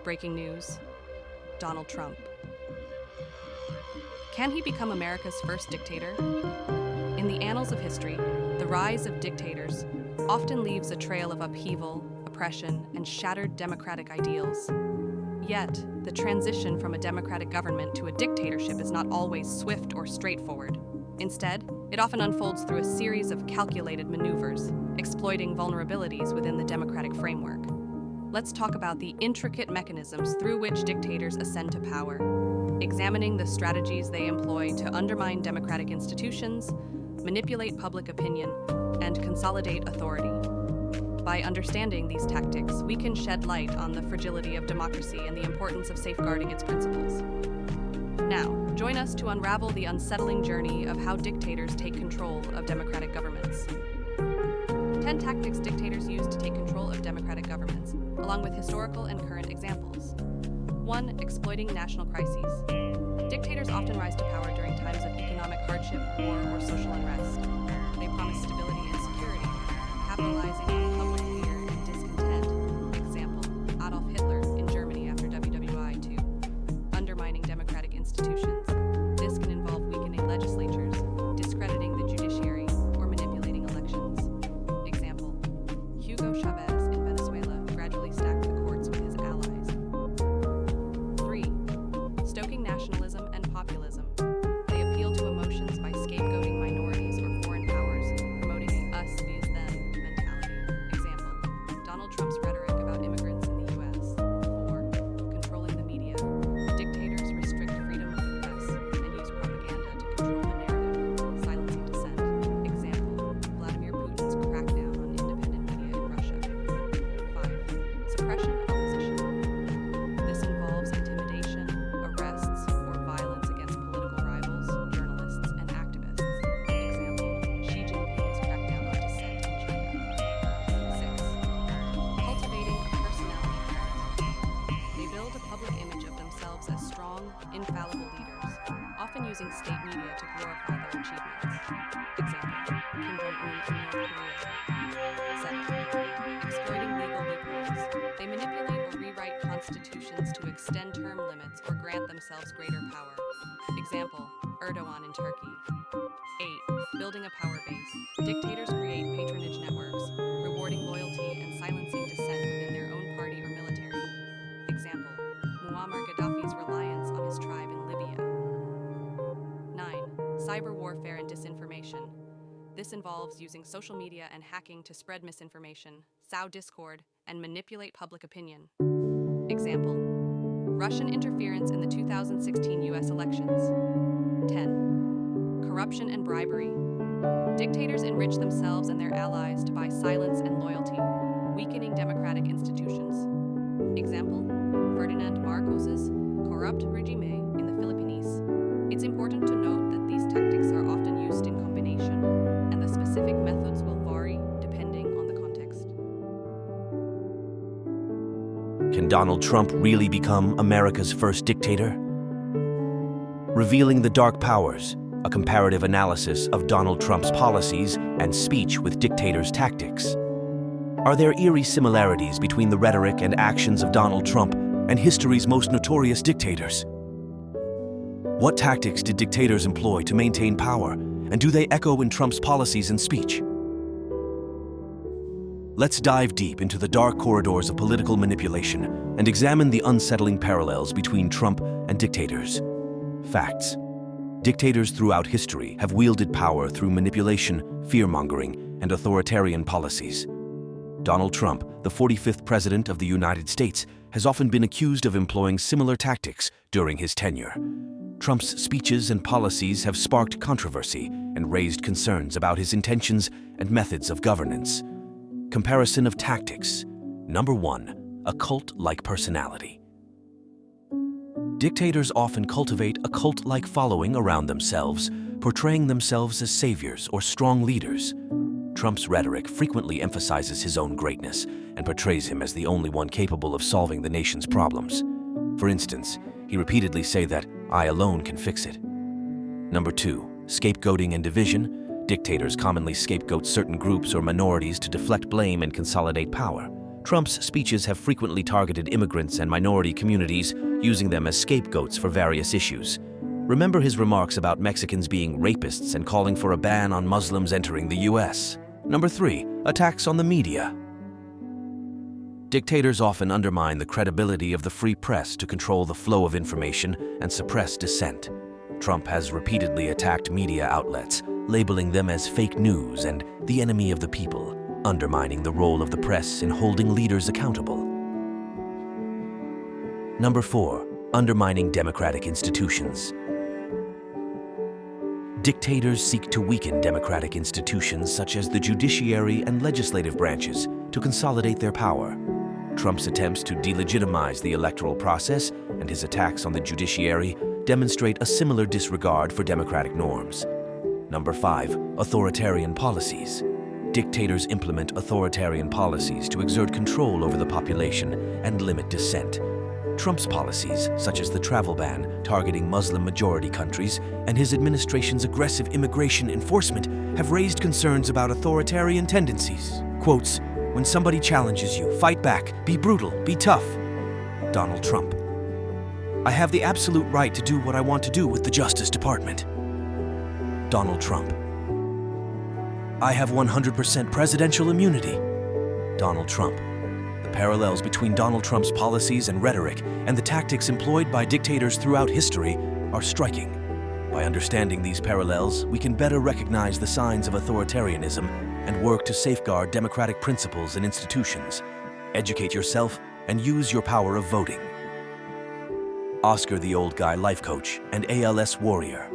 breaking news: Donald Trump. Can he become America's first dictator? In the annals of history, the rise of dictators often leaves a trail of upheaval, oppression, and shattered democratic ideals. Yet, the transition from a democratic government to a dictatorship is not always swift or straightforward. Instead, it often unfolds through a series of calculated maneuvers, exploiting vulnerabilities within the democratic framework. Let's talk about the intricate mechanisms through which dictators ascend to power, examining the strategies they employ to undermine democratic institutions, manipulate public opinion, and consolidate authority. By understanding these tactics, we can shed light on the fragility of democracy and the importance of safeguarding its principles. Now, join us to unravel the unsettling journey of how dictators take control of democratic governments. 10 tactics dictators use to take control of democratic governments, along with historical and current examples. 1. Exploiting national crises. Dictators often rise to power during times of economic hardship, war, or social unrest. They promise stability and security, capitalizing on public fear and discontent. Example: Adolf Hitler in Germany after WWI II. Undermining democratic institutions. This can involve weakening legislatures, discrediting the judiciary, or manipulating elections. Example: Hugo Chavez in Venezuela gradually stacked the courts with his allies. 3. Stoking nationalism and populism. They appeal to emotions by scapegoating minorities or foreign powers, promoting a us vs them mentality. Example: Donald Trump's rhetoric about immigrants in the U.S. 4. Controlling the media. Dictators restrict freedom of the press and use propaganda to control the narrative, silencing dissent. Example: Vladimir Putin's crackdown on independent media in Russia. 5. Suppression of opposition. This involves intimidation, arrests, or violence against political rivals, journalists, and activists. Example: Xi Jinping's crackdown on dissent in China. 6. Cultivating a personality cult. They build a public image of themselves as strong, infallible leaders, often using state media to glorify their achievements. Example: Kim Jong-un in North Korea. 7. Exploiting legal loopholes. They manipulate or rewrite constitutions to extend term limits or grant themselves greater power. Example: Erdogan in Turkey. 8. Building a power base. Dictators create patronage networks, rewarding loyalty and silencing dissent within their own party or military. Example: Muammar Gaddafi's reliance on his tribe in Libya. 9. Cyber warfare and disinformation. This involves using social media and hacking to spread misinformation, sow discord, and manipulate public opinion. Example: Russian interference in the 2016 U.S. elections. 10. Corruption and bribery. Dictators enrich themselves and their allies to buy silence and loyalty, weakening democratic institutions. Example: Ferdinand Marcos's corrupt regime in the Philippines. It's important to note that these tactics are often used in combination, and the specific methods will vary depending on the context. Can Donald Trump really become America's first dictator? Revealing the Dark Powers, a comparative analysis of Donald Trump's policies and speech with dictators' tactics. Are there eerie similarities between the rhetoric and actions of Donald Trump and history's most notorious dictators? What tactics did dictators employ to maintain power, and do they echo in Trump's policies and speech? Let's dive deep into the dark corridors of political manipulation and examine the unsettling parallels between Trump and dictators. Facts. Dictators throughout history have wielded power through manipulation, fear-mongering, and authoritarian policies. Donald Trump, the 45th President of the United States, has often been accused of employing similar tactics during his tenure. Trump's speeches and policies have sparked controversy and raised concerns about his intentions and methods of governance. Comparison of tactics. Number 1. A cult-like personality. Dictators often cultivate a cult-like following around themselves, portraying themselves as saviors or strong leaders. Trump's rhetoric frequently emphasizes his own greatness and portrays him as the only one capable of solving the nation's problems. For instance, he repeatedly says that "I alone can fix it." Number 2. Scapegoating and division. Dictators commonly scapegoat certain groups or minorities to deflect blame and consolidate power. Trump's speeches have frequently targeted immigrants and minority communities, using them as scapegoats for various issues. Remember his remarks about Mexicans being rapists and calling for a ban on Muslims entering the US. Number 3, attacks on the media. Dictators often undermine the credibility of the free press to control the flow of information and suppress dissent. Trump has repeatedly attacked media outlets, labeling them as fake news and the enemy of the people, undermining the role of the press in holding leaders accountable. Number 4, undermining democratic institutions. Dictators seek to weaken democratic institutions such as the judiciary and legislative branches to consolidate their power. Trump's attempts to delegitimize the electoral process and his attacks on the judiciary demonstrate a similar disregard for democratic norms. Number 5, authoritarian policies. Dictators implement authoritarian policies to exert control over the population and limit dissent. Trump's policies, such as the travel ban targeting Muslim-majority countries and his administration's aggressive immigration enforcement, have raised concerns about authoritarian tendencies. Quotes, "When somebody challenges you, fight back, be brutal, be tough." Donald Trump. "I have the absolute right to do what I want to do with the Justice Department." Donald Trump. "I have 100% presidential immunity." Donald Trump. The parallels between Donald Trump's policies and rhetoric and the tactics employed by dictators throughout history are striking. By understanding these parallels, we can better recognize the signs of authoritarianism and work to safeguard democratic principles and institutions. Educate yourself and use your power of voting. Oscar the Old Guy Life Coach and ALS Warrior.